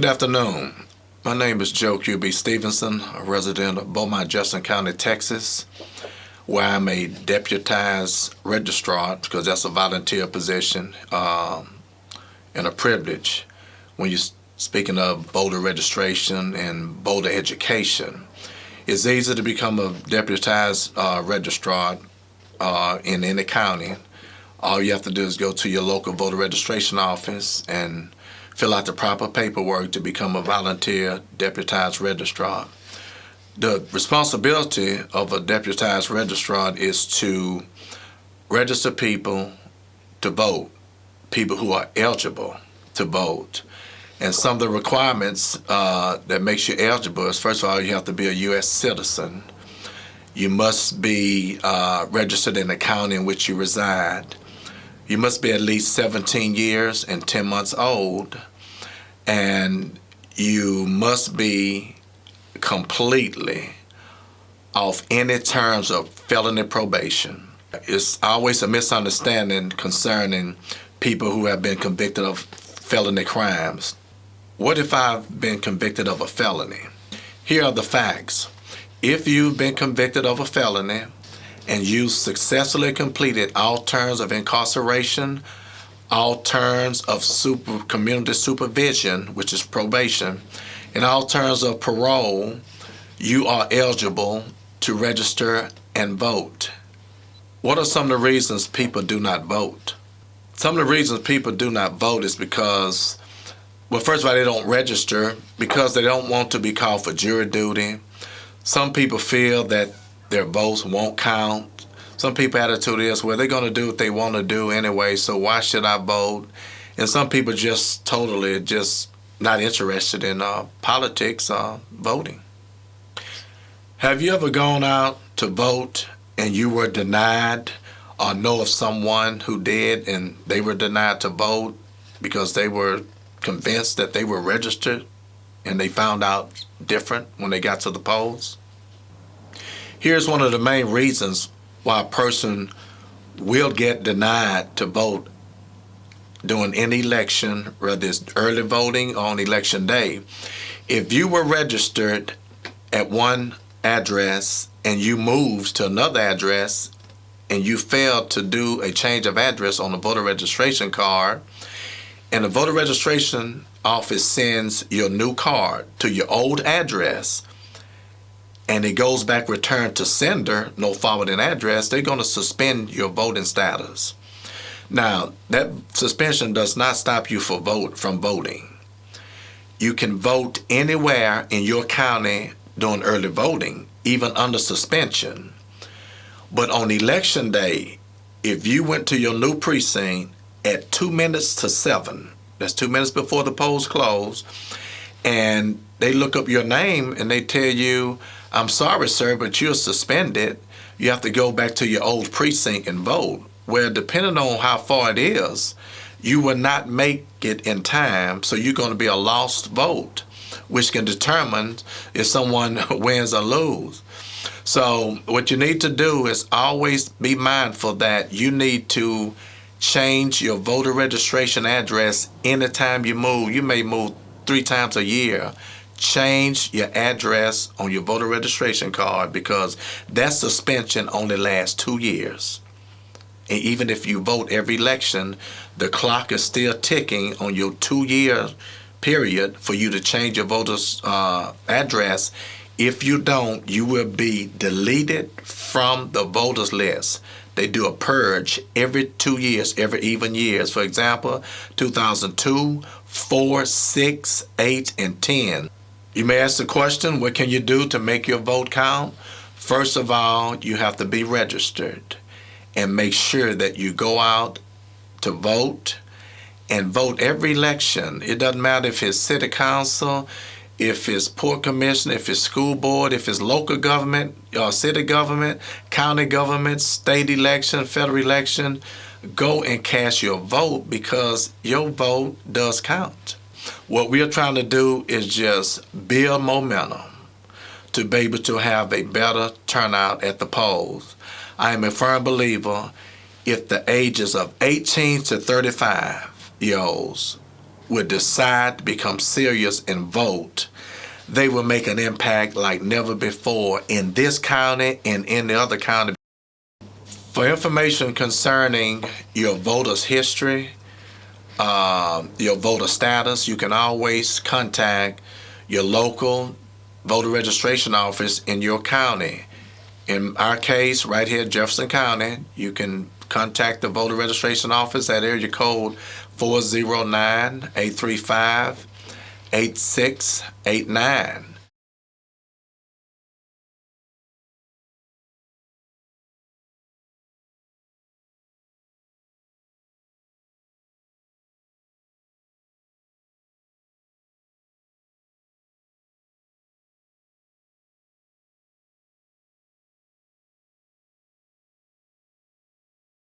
Good afternoon. My name is Joe QB Stevenson, a resident of Beaumont, Jefferson County, Texas, where I'm a deputized registrar, because that's a volunteer position and a privilege when you're speaking of voter registration and voter education. It's easy to become a deputized registrar in any county. All you have to do is go to your local voter registration office and fill out the proper paperwork to become a volunteer deputized registrar. The responsibility of a deputized registrar is to register people to vote, people who are eligible to vote. And some of the requirements that makes you eligible is, first of all, you have to be a U.S. citizen. You must be registered in the county in which you reside. You must be at least 17 years and 10 months old, and you must be completely off any terms of felony probation. It's always a misunderstanding concerning people who have been convicted of felony crimes. What if I've been convicted of a felony? Here are the facts. If you've been convicted of a felony and you successfully completed all terms of incarceration, all terms of community supervision, which is probation, and all terms of parole, you are eligible to register and vote. What are some of the reasons people do not vote? Some of the reasons people do not vote is because, well, first of all, they don't register because they don't want to be called for jury duty. Some people feel that their votes won't count. Some people's attitude is, well, they're going to do what they want to do anyway, so why should I vote? And some people just totally just not interested in politics or voting. Have you ever gone out to vote and you were denied, or know of someone who did and they were denied to vote because they were convinced that they were registered and they found out different when they got to the polls? Here's one of the main reasons why a person will get denied to vote during any election, whether it's early voting or on election day. If you were registered at one address and you moved to another address and you failed to do a change of address on the voter registration card, and the voter registration office sends your new card to your old address, and it goes back returned to sender, no forwarding address, they're going to suspend your voting status. Now, that suspension does not stop you from voting. You can vote anywhere in your county during early voting, even under suspension. But on election day, if you went to your new precinct at 2 minutes to 7, that's 2 minutes before the polls close, and they look up your name and they tell you, I'm sorry, sir, but you're suspended. You have to go back to your old precinct and vote. Well, depending on how far it is, you will not make it in time, so you're going to be a lost vote, which can determine if someone wins or loses. So what you need to do is always be mindful that you need to change your voter registration address anytime you move. You may move 3 times a year. Change your address on your voter registration card, because that suspension only lasts 2 years. And even if you vote every election, the clock is still ticking on your 2-year period for you to change your voter's address. If you don't, you will be deleted from the voters list. They do a purge every 2 years, every even years. For example, 2002, 4, 6, 8, and 10. You may ask the question, what can you do to make your vote count? First of all, you have to be registered and make sure that you go out to vote and vote every election. It doesn't matter if it's city council, if it's port commission, if it's school board, if it's local government, city government, county government, state election, federal election. Go and cast your vote, because your vote does count. What we're trying to do is just build momentum to be able to have a better turnout at the polls. I am a firm believer if the ages of 18 to 35 year olds would decide to become serious and vote, they will make an impact like never before in this county and in the other county. For information concerning your voter's history, your voter status, you can always contact your local voter registration office in your county. In our case, right here, Jefferson County, you can contact the voter registration office at area code 409-835-8689.